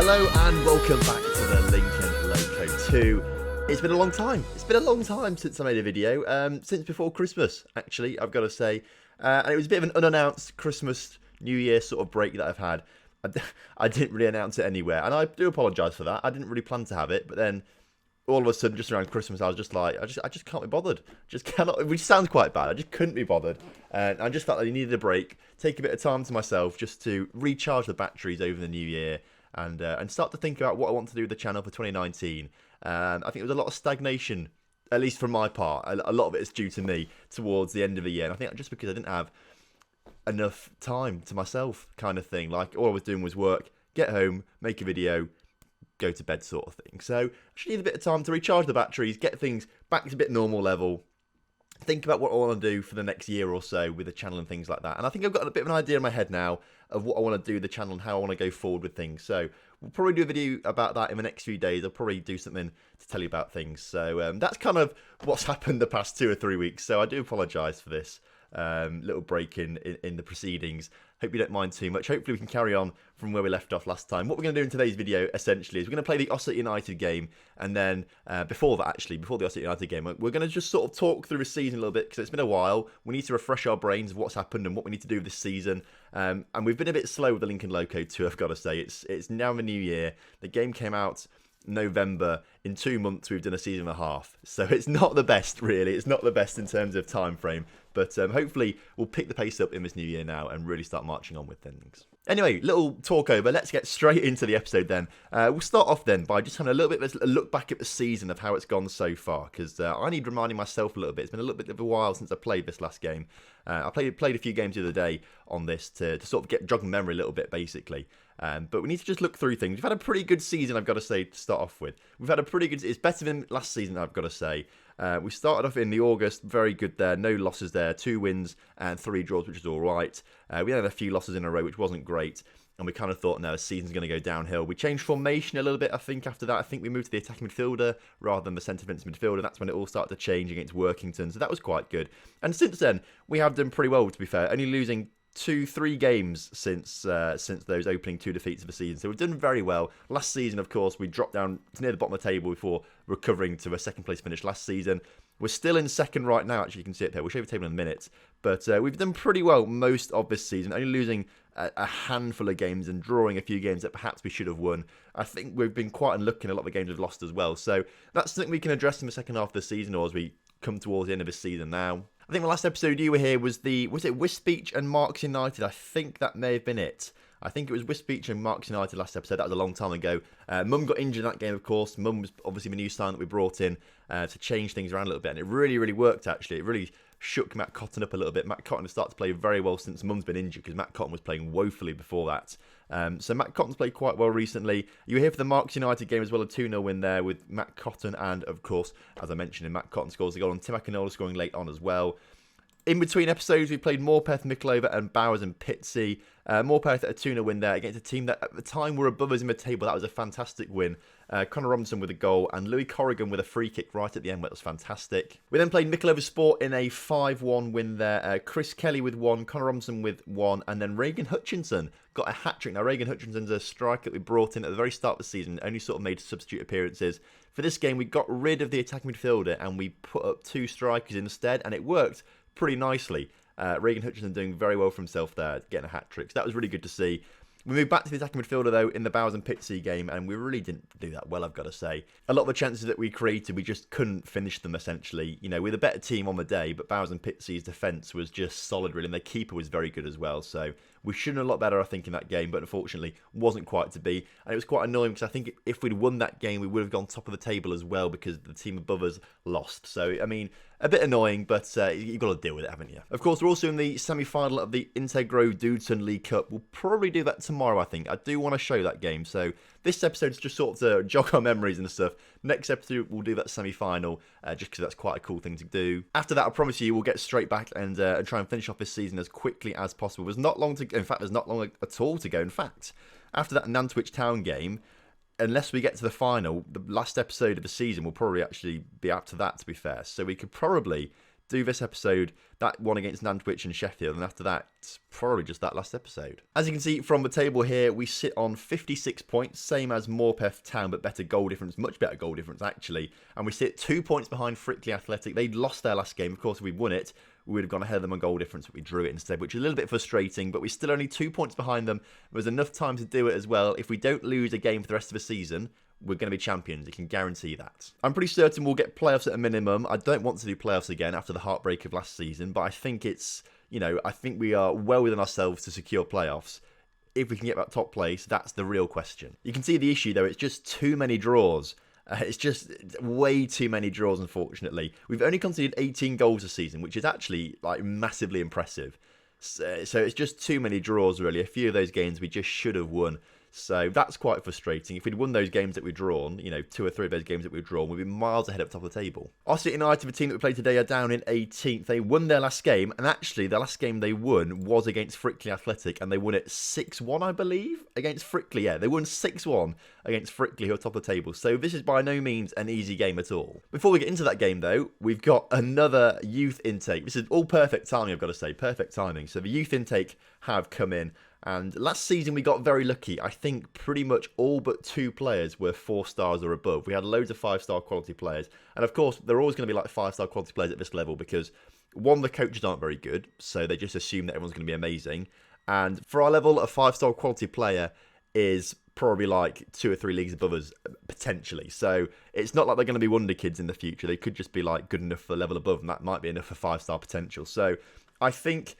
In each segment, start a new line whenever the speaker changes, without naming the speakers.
Hello and welcome back to the Lincoln Loco 2. It's been a long time. It's been a long time since I made a video. Since before Christmas, actually, I've got to say. And it was a bit of an unannounced Christmas, New Year sort of break that I've had. I didn't really announce it anywhere, and I do apologise for that. I didn't really plan to have it, but then all of a sudden, just around Christmas, I was just like, I just can't be bothered. Just cannot, which sounds quite bad. I just couldn't be bothered. And I just felt like I needed a break, take a bit of time to myself just to recharge the batteries over the new year and start to think about what I want to do with the channel for 2019. I think there was a lot of stagnation, at least from my part. A lot of it is due to me towards the end of the year. And I think just because I didn't have enough time to myself kind of thing. Like, all I was doing was work, get home, make a video, go to bed sort of thing. So I just need a bit of time to recharge the batteries, get things back to a bit normal level, think about what I want to do for the next year or so with the channel and things like that. And I think I've got a bit of an idea in my head now of what I want to do with the channel and how I want to go forward with things. So we'll probably do a video about that in the next few days. I'll probably do something to tell you about things. So that's kind of what's happened the past 2 or 3 weeks. So I do apologise for this little break in the proceedings. Hope you don't mind too much. Hopefully we can carry on from where we left off last time. What we're going to do in today's video, essentially, is we're going to play the Ossett United game, and then before the Ossett United game, we're going to just sort of talk through the season a little bit, because it's been a while. We need to refresh our brains of what's happened and what we need to do this season. And we've been a bit slow with the Lincoln Loco too, I've got to say. It's now the new year. The game came out November. In 2 months we've done a season and a half, so it's not the best, really. It's not the best in terms of time frame, but hopefully we'll pick the pace up in this new year now and really start marching on with things. Anyway, little talk over. Let's get straight into the episode then. We'll start off then by just having a little bit of a look back at the season of how it's gone so far, because I need reminding myself a little bit. It's been a little bit of a while since I played this last game. I played a few games the other day on this to sort of jog memory a little bit, basically. But we need to just look through things. We've had a pretty good season, I've got to say, to start off with. We've had a pretty good... It's better than last season, I've got to say. We started off in the August, very good there. No losses there. 2 wins and 3 draws, which is all right. We had a few losses in a row, which wasn't great. And we kind of thought, no, the season's going to go downhill. We changed formation a little bit, I think, after that. I think we moved to the attacking midfielder rather than the centre defensive midfielder. That's when it all started to change against Workington. So that was quite good. And since then, we have done pretty well, to be fair. Only losing 2-3 games since those opening 2 defeats of the season. So we've done very well. Last season, of course, we dropped down to near the bottom of the table before recovering to a second place finish last season. We're still in second right now, actually. You can see it there. We'll show you the table in a minute. But we've done pretty well most of this season, only losing a handful of games and drawing a few games that perhaps we should have won. I think we've been quite unlucky in a lot of the games we've lost as well. So that's something we can address in the second half of the season, or as we come towards the end of this season now. I think the last episode you were here was it Wisbeach and Marks United? I think that may have been it. I think it was Wisbeach and Marks United last episode. That was a long time ago. Mum got injured in that game, of course. Mum was obviously the new sign that we brought in to change things around a little bit. And it really, really worked, actually. It really shook Matt Cotton up a little bit. Matt Cotton has started to play very well since Mum's been injured, because Matt Cotton was playing woefully before that. So Matt Cotton's played quite well recently. You were here for the Marks United game as well, a 2-0 win there with Matt Cotton. And, of course, as I mentioned, Matt Cotton scores a goal and Tim Akinola scoring late on as well. In between episodes, we played Morpeth, Miklova and Bowers and Pitsy. Morpeth a 2-0 win there against a team that at the time were above us in the table. That was a fantastic win. Connor Robinson with a goal and Louis Corrigan with a free kick right at the end. That was fantastic. We then played Miklova Sport in a 5-1 win there. Chris Kelly with 1, Connor Robinson with 1, and then Reagan Hutchinson got a hat-trick. Now, Reagan Hutchinson's a striker that we brought in at the very start of the season, only sort of made substitute appearances. For this game, we got rid of the attacking midfielder and we put up 2 strikers instead, and it worked pretty nicely. Reagan Hutchinson doing very well for himself there, getting a hat-trick. So that was really good to see. We moved back to the attacking midfielder, though, in the Bowers and Pitsy game, and we really didn't do that well, I've got to say. A lot of the chances that we created, we just couldn't finish them, essentially. You know, we're the better team on the day, but Bowers and Pitsy's defence was just solid, really, and their keeper was very good as well. So we should have done a lot better, I think, in that game, but unfortunately wasn't quite to be. And it was quite annoying, because I think if we'd won that game, we would have gone top of the table as well, because the team above us lost. So, I mean, a bit annoying, but you've got to deal with it, haven't you? Of course, we're also in the semi-final of the Integro Dudeston League Cup. We'll probably do that tomorrow, I think. I do want to show that game. So this episode's just sort of to jog our memories and stuff. Next episode, we'll do that semi-final, just because that's quite a cool thing to do. After that, I promise you, we'll get straight back and try and finish off this season as quickly as possible. There's not long to go. In fact, there's not long at all to go. In fact, after that Nantwich Town game, unless we get to the final, the last episode of the season will probably actually be up to that, to be fair. So we could probably do this episode, that one against Nantwich and Sheffield, and after that, it's probably just that last episode. As you can see from the table here, we sit on 56 points, same as Morpeth Town, but better goal difference, much better goal difference actually, and we sit 2 points behind Frickley Athletic. They'd lost their last game. Of course, if we won it, we would have gone ahead of them on goal difference, but we drew it instead, which is a little bit frustrating, but we're still only 2 points behind them. There was enough time to do it as well. If we don't lose a game for the rest of the season, we're going to be champions. You can guarantee that. I'm pretty certain we'll get playoffs at a minimum. I don't want to do playoffs again after the heartbreak of last season, but I think it's, I think we are well within ourselves to secure playoffs. If we can get that top place, that's the real question. You can see the issue, though. It's just too many draws. It's just way too many draws, unfortunately. We've only conceded 18 goals this season, which is actually massively impressive. So it's just too many draws, really. A few of those games we just should have won. So that's quite frustrating. If we'd won those games that we've drawn, 2 or 3 of those games that we've drawn, we'd be miles ahead at the top of the table. Ossett United, the team that we played today, are down in 18th. They won their last game, and actually the last game they won was against Frickley Athletic, and they won it 6-1, I believe, against Frickley. Yeah, they won 6-1 against Frickley, who are top of the table. So this is by no means an easy game at all. Before we get into that game, though, we've got another youth intake. This is all perfect timing, I've got to say. Perfect timing. So the youth intake have come in. And last season we got very lucky. I think pretty much all but 2 players were 4 stars or above. We had loads of 5-star quality players. And of course, they're always going to be 5-star quality players at this level because, one, the coaches aren't very good. So they just assume that everyone's going to be amazing. And for our level, a 5-star quality player is probably 2 or 3 leagues above us, potentially. So it's not like they're going to be wonder kids in the future. They could just be good enough for the level above, and that might be enough for 5-star potential. So I think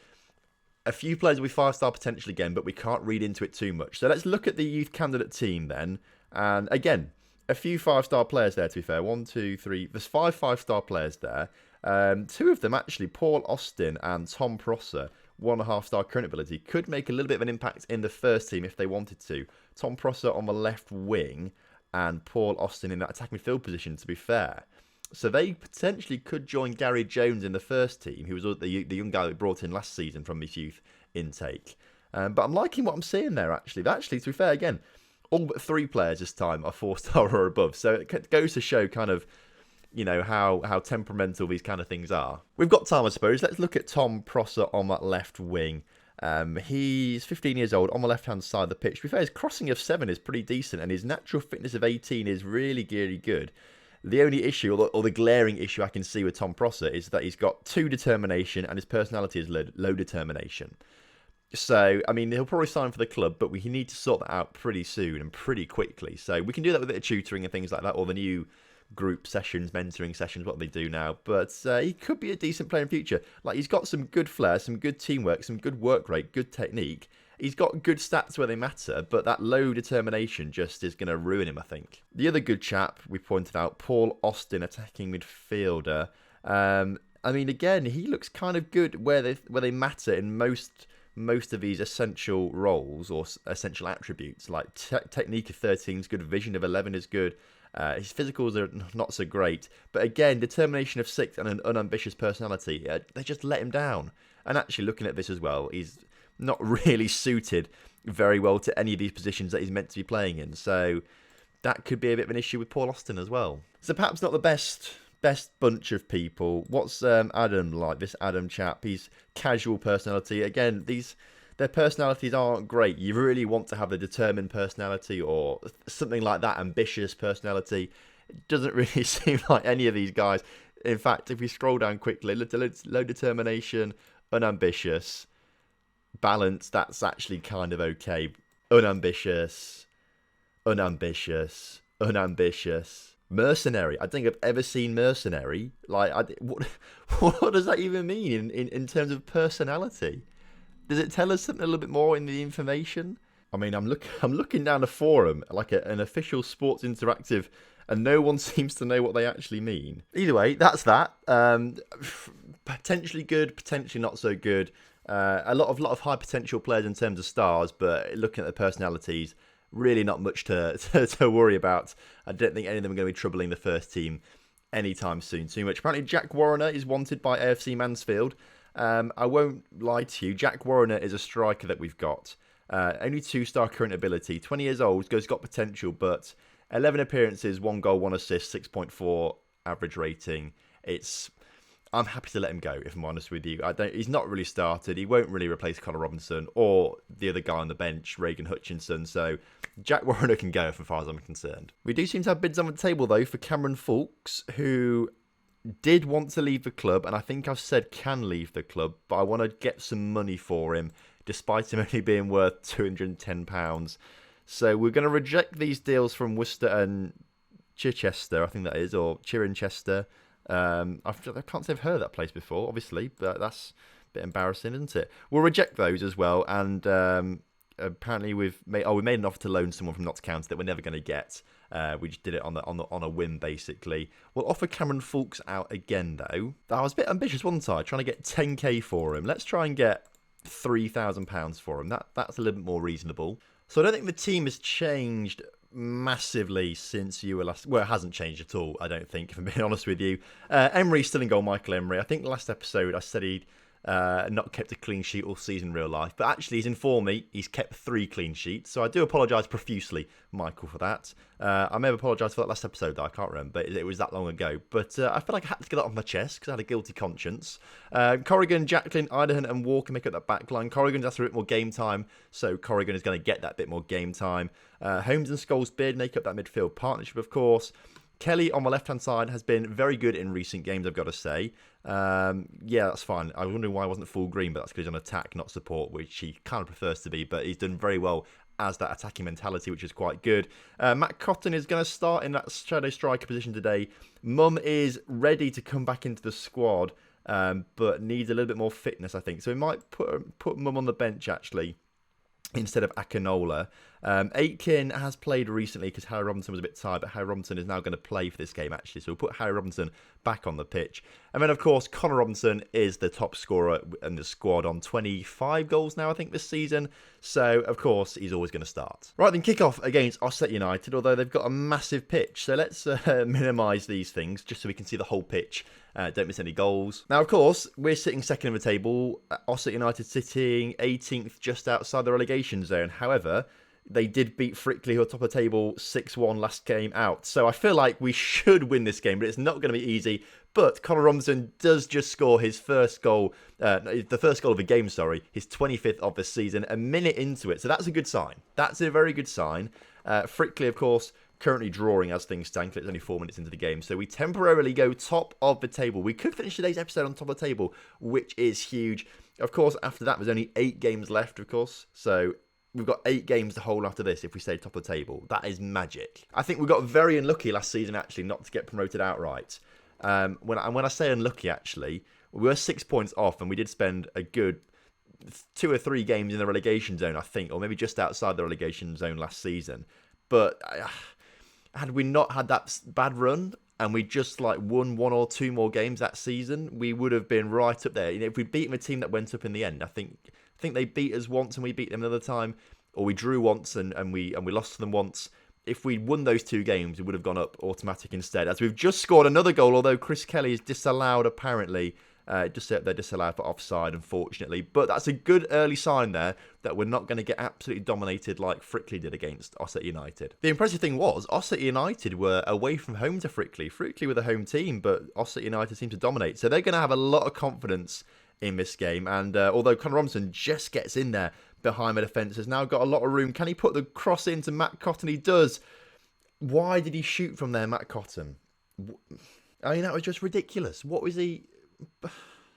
a few players will be 5-star potential again, but we can't read into it too much. So let's look at the youth candidate team then. And again, a few 5-star players there, to be fair. 1, 2, 3. There's 5 5-star players there. 2 of them, actually, Paul Austin and Tom Prosser, 1.5-star current ability, could make a little bit of an impact in the first team if they wanted to. Tom Prosser on the left wing and Paul Austin in that attacking midfield position, to be fair. So they potentially could join Gary Jones in the first team, who was the young guy that we brought in last season from his youth intake. But I'm liking what I'm seeing there, actually. Actually, to be fair, again, all but 3 players this time are 4-star or above. So it goes to show kind of, how temperamental these kind of things are. We've got time, I suppose. Let's look at Tom Prosser on that left wing. He's 15 years old on the left-hand side of the pitch. To be fair, his crossing of 7 is pretty decent, and his natural fitness of 18 is really, really good. The only issue, or the glaring issue I can see with Tom Prosser is that he's got 2 determination and his personality is low determination. So, I mean, he'll probably sign for the club, but we need to sort that out pretty soon and pretty quickly. So we can do that with a bit of tutoring and things like that, or the new group sessions, mentoring sessions, what they do now. But he could be a decent player in future. He's got some good flair, some good teamwork, some good work rate, good technique. He's got good stats where they matter, but that low determination just is going to ruin him, I think. The other good chap we pointed out, Paul Austin, attacking midfielder. I mean, again, he looks kind of good where they matter in most of these essential roles or essential attributes. Technique of 13 is good, vision of 11 is good. His physicals are not so great. But again, determination of 6 and an unambitious personality, they just let him down. And actually, looking at this as well, he's not really suited very well to any of these positions that he's meant to be playing in. So that could be a bit of an issue with Paul Austin as well. So perhaps not the best bunch of people. What's Adam like? This Adam chap, he's casual personality. Again, their personalities aren't great. You really want to have a determined personality or something like that, ambitious personality. It doesn't really seem like any of these guys. In fact, if we scroll down quickly, low determination, unambitious, balance, that's actually kind of okay. Unambitious. Mercenary. I don't think I've ever seen mercenary. What does that even mean in terms of personality? Does it tell us something a little bit more in the information? I mean, I'm looking down a forum, an official Sports Interactive, and no one seems to know what they actually mean. Either way, that's that. Potentially good, potentially not so good. A lot of high potential players in terms of stars, but looking at the personalities, really not much to worry about. I don't think any of them are going to be troubling the first team anytime soon too much. Apparently, Jack Warrener is wanted by AFC Mansfield. I won't lie to you, Jack Warrener is a striker that we've got. Only 2-star current ability, 20 years old, got potential, but 11 appearances, 1 goal, 1 assist, 6.4 average rating. It's I'm happy to let him go, if I'm honest with you. He's not really started. He won't really replace Connor Robinson or the other guy on the bench, Reagan Hutchinson. So Jack Warner can go, as far as I'm concerned. We do seem to have bids on the table, though, for Cameron Fulks, who did want to leave the club, and I think I've said can leave the club, but I want to get some money for him, despite him only being worth £210. So we're going to reject these deals from Worcester and Chichester, I think that is, or Cirencester. I can't say I've heard of that place before, obviously, but that's a bit embarrassing, isn't it? We'll reject those as well, and apparently we made an offer to loan someone from Notts County that we're never going to get. We just did it on a whim, basically. We'll offer Cameron Fulks out again, though. I was a bit ambitious, wasn't I? Trying to get 10k for him. Let's try and get £3,000 for him. That's a little bit more reasonable. So I don't think the team has changed massively since you were last. Well, it hasn't changed at all, I don't think, if I'm being honest with you. Emery's still in goal, Michael Emery. I think last episode I said he'd not kept a clean sheet all season in real life, but actually he's informed me he's kept 3 clean sheets, so I do apologise profusely, Michael, for that. I may have apologised for that last episode, though, I can't remember, it was that long ago, but I feel like I had to get that off my chest because I had a guilty conscience. Corrigan, Jacqueline, Idahan and Walker make up that back line. Corrigan's asked for a bit more game time, so Corrigan is going to get that bit more game time. Holmes and Scholes Beard make up that midfield partnership, of course. Kelly on the left-hand side has been very good in recent games, I've got to say. Yeah, that's fine. I was wondering why I wasn't full green, but that's because he's on attack, not support, which he kind of prefers to be. But he's done very well as that attacking mentality, which is quite good. Matt Cotton is going to start in that shadow striker position today. Mum is ready to come back into the squad, but needs a little bit more fitness, I think. So we might put Mum on the bench, actually, instead of Akinola. Aitken has played recently because Harry Robinson was a bit tired, but Harry Robinson is now going to play for this game, actually. So we'll put Harry Robinson back on the pitch. And then, of course, Connor Robinson is the top scorer in the squad on 25 goals now, I think, this season. So, of course, he's always going to start. Right, then, kick-off against Ossett United, although they've got a massive pitch. So let's minimise these things just so we can see the whole pitch. Don't miss any goals. Now, of course, we're sitting second in the table. Ossett United sitting 18th, just outside the relegation zone. However, they did beat Frickley, who are top of the table, 6-1 last game out. So I feel like we should win this game, but it's not going to be easy. But Connor Robinson does just score his first goal, the first goal of the game, sorry, his 25th of the season, a minute into it. So that's a good sign. That's a very good sign. Frickley, of course, currently drawing as things stand. It's only 4 minutes into the game. So we temporarily go top of the table. We could finish today's episode on top of the table, which is huge. Of course, after that, there's only 8 games left, of course. So we've got 8 games to hold after this if we stay top of the table. That is magic. I think we got very unlucky last season, actually, not to get promoted outright. When I say unlucky, actually, we were 6 points off and we did spend a good 2 or 3 games in the relegation zone, I think, or maybe just outside the relegation zone last season. But had we not had that bad run and we just won 1 or 2 more games that season, we would have been right up there. You know, if we'd beaten the team that went up in the end, I think they beat us once and we beat them another time, or we drew once and we lost to them once. If we'd won those 2 games, we would have gone up automatic instead. As we've just scored another goal, although Chris Kelly is disallowed apparently. They're disallowed for offside, unfortunately. But that's a good early sign there that we're not going to get absolutely dominated like Frickley did against Ossett United. The impressive thing was, Ossett United were away from home to Frickley. Frickley were the home team, but Ossett United seemed to dominate. So they're going to have a lot of confidence in this game. And although Connor Robinson just gets in there behind the defence, has now got a lot of room. Can he put the cross into Matt Cotton? He does. Why did he shoot from there, Matt Cotton? I mean, that was just ridiculous. What was he...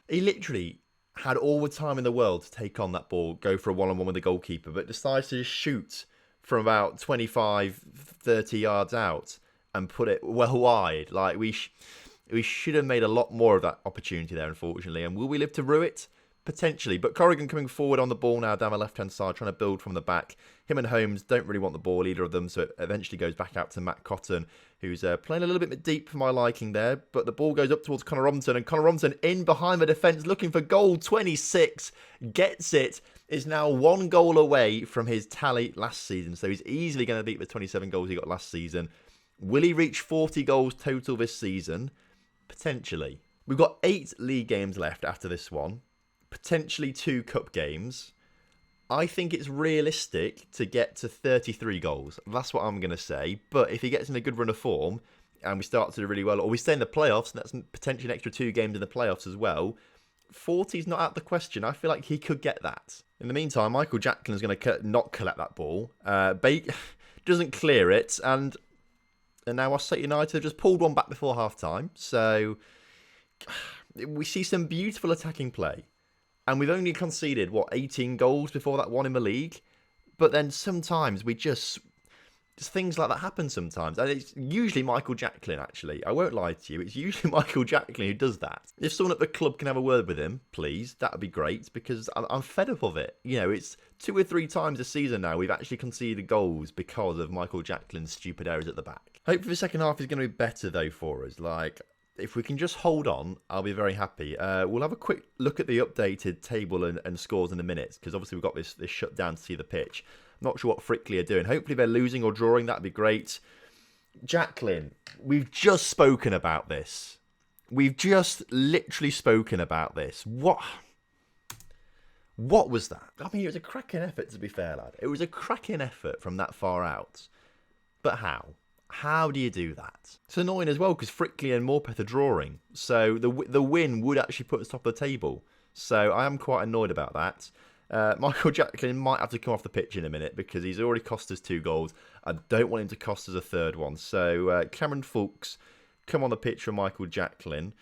He literally had all the time in the world to take on that ball, go for a one-on-one with the goalkeeper, but decides to just shoot from about 25, 30 yards out and put it well wide. Like, we should have made a lot more of that opportunity there, unfortunately. And will we live to rue it? Potentially. But Corrigan coming forward on the ball now down the left-hand side, trying to build from the back. Him and Holmes don't really want the ball, either of them, so it eventually goes back out to Matt Cotton, who's playing a little bit deep for my liking there. But the ball goes up towards Connor Robinson, and Connor Robinson in behind the defence, looking for goal 26, gets it, is now 1 goal away from his tally last season. So he's easily going to beat the 27 goals he got last season. Will he reach 40 goals total this season? Potentially. We've got 8 league games left after this one. Potentially 2 cup games. I think it's realistic to get to 33 goals. That's what I'm going to say. But if he gets in a good run of form, and we start to do really well, or we stay in the playoffs, and that's potentially an extra 2 games in the playoffs as well, 40's not out of the question. I feel like he could get that. In the meantime, Michael Jacquelin's going to not collect that ball. Bate doesn't clear it, and now Ossett United have just pulled one back before half-time. So we see some beautiful attacking play. And we've only conceded, 18 goals before that one in the league? But then sometimes we just things like that happen sometimes. And it's usually Michael Jacquelin, actually. I won't lie to you. It's usually Michael Jacquelin who does that. If someone at the club can have a word with him, please, that would be great, because I'm fed up of it. You know, it's 2 or 3 times this season now we've actually conceded goals because of Michael Jacquelin's stupid errors at the back. Hopefully the second half is going to be better, though, for us. Like, if we can just hold on, I'll be very happy. We'll have a quick look at the updated table and scores in a minute, because obviously we've got this shut down to see the pitch. Not sure what Frickley are doing. Hopefully they're losing or drawing. That'd be great. Jacquelin, we've just spoken about this. We've just literally spoken about this. What was that? I mean, it was a cracking effort, to be fair, lad. It was a cracking effort from that far out. But how? How do you do that? It's annoying as well, because Frickley and Morpeth are drawing. So the win would actually put us top of the table. So I am quite annoyed about that. Michael Jacquelin might have to come off the pitch in a minute, because he's already cost us 2 goals. I don't want him to cost us a 3rd one. So Cameron Fulks, come on the pitch for Michael Jacquelin.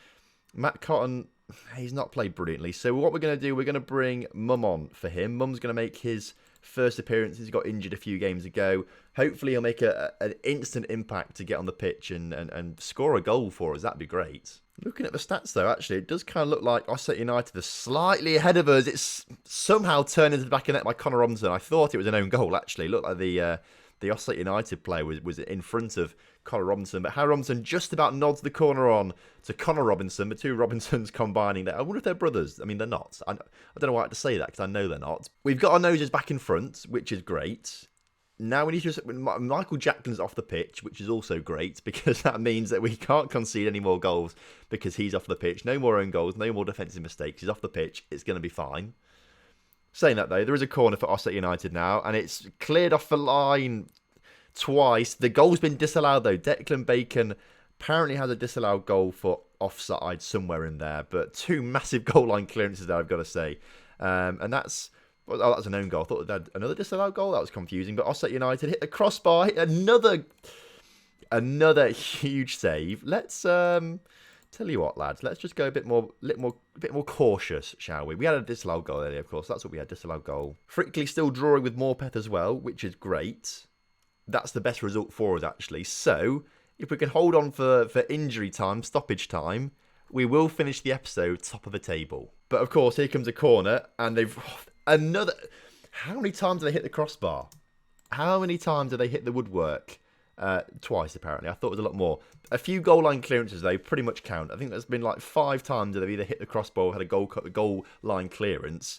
Matt Cotton, he's not played brilliantly. So what we're going to do, we're going to bring Mum on for him. Mum's going to make his first appearance. He got injured a few games ago. Hopefully he'll make an instant impact to get on the pitch and score a goal for us. That'd be great. Looking at the stats, though, actually, it does kind of look like Ossett United are slightly ahead of us. It's somehow turned into the back of the net by Connor Robinson. I thought it was an own goal, actually. It looked like the Ossett United player was in front of Connor Robinson. But Harry Robinson just about nods the corner on to Connor Robinson. The 2 Robinsons combining there. I wonder if they're brothers. I mean, they're not. I don't know why I had to say that, because I know they're not. We've got our noses back in front, which is great. Now we need to... Michael Jacquelin's off the pitch, which is also great, because that means that we can't concede any more goals because he's off the pitch. No more own goals, no more defensive mistakes. He's off the pitch. It's going to be fine. Saying that, though, there is a corner for Ossett United now, and it's cleared off the line twice. The goal's been disallowed, though. Declan Bacon apparently has a disallowed goal for offside somewhere in there, but 2 massive goal line clearances there, I've got to say. And that's... Oh, that's an own goal. I thought they had another disallowed goal. That was confusing. But Ossett United hit the crossbar. Hit another huge save. Let's tell you what, lads. Let's just go a bit more cautious, shall we? We had a disallowed goal earlier, of course. That's what we had. Disallowed goal. Frickley still drawing with Morpeth as well, which is great. That's the best result for us, actually. So if we can hold on for injury time, stoppage time, we will finish the episode top of the table. But of course, here comes a corner, and they've... Another... How many times do they hit the crossbar? How many times do they hit the woodwork? Twice, apparently. I thought it was a lot more. A few goal line clearances, they pretty much count. I think there's been like 5 times that they've either hit the crossbar or had a goal line clearance.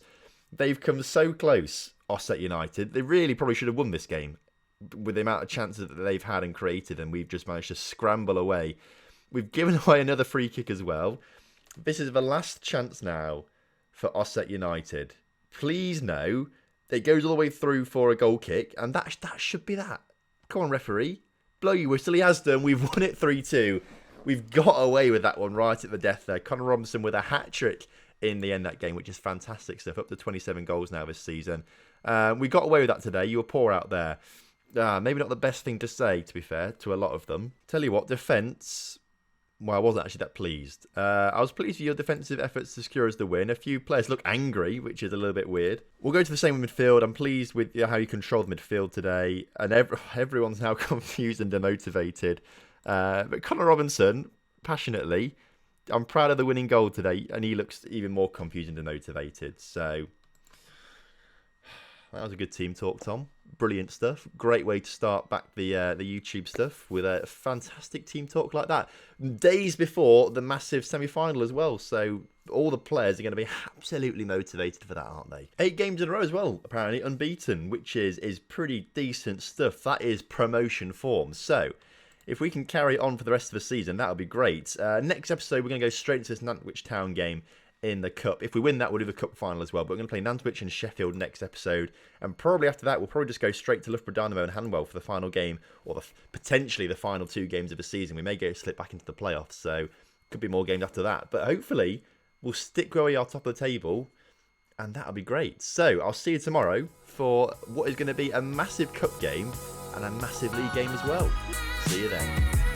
They've come so close, Ossett United. They really probably should have won this game with the amount of chances that they've had and created, and we've just managed to scramble away. We've given away another free kick as well. This is the last chance now for Ossett United. Please no. It goes all the way through for a goal kick, and that should be that. Come on, referee. Blow your whistle. He has done. We've won it 3-2. We've got away with that one right at the death there. Connor Robinson with a hat-trick in the end of that game, which is fantastic stuff. Up to 27 goals now this season. We got away with that today. You were poor out there. Maybe not the best thing to say, to be fair, to a lot of them. Tell you what, defence... Well, I wasn't actually that pleased. I was pleased with your defensive efforts to secure us the win. A few players look angry, which is a little bit weird. We'll go to the same with midfield. I'm pleased with how you controlled midfield today. And everyone's now confused and demotivated. But Connor Robinson, passionately, I'm proud of the winning goal today. And he looks even more confused and demotivated. So, that was a good team talk, Tom. Brilliant stuff. Great way to start back the YouTube stuff with a fantastic team talk like that. Days before the massive semi-final as well. So all the players are going to be absolutely motivated for that, aren't they? 8 games in a row as well, apparently, unbeaten, which is pretty decent stuff. That is promotion form. So if we can carry on for the rest of the season, that would be great. Next episode, we're going to go straight into this Nantwich Town game in the cup. If we win that, we'll do the cup final as well. But we're going to play Nantwich and Sheffield next episode. And probably after that, we'll probably just go straight to Loughborough Dynamo and Hanwell for the final game, or potentially the final 2 games of the season. We may go slip back into the playoffs, so could be more games after that. But hopefully, we'll stick where we are top of the table, and that'll be great. So I'll see you tomorrow for what is going to be a massive cup game and a massive league game as well. See you then.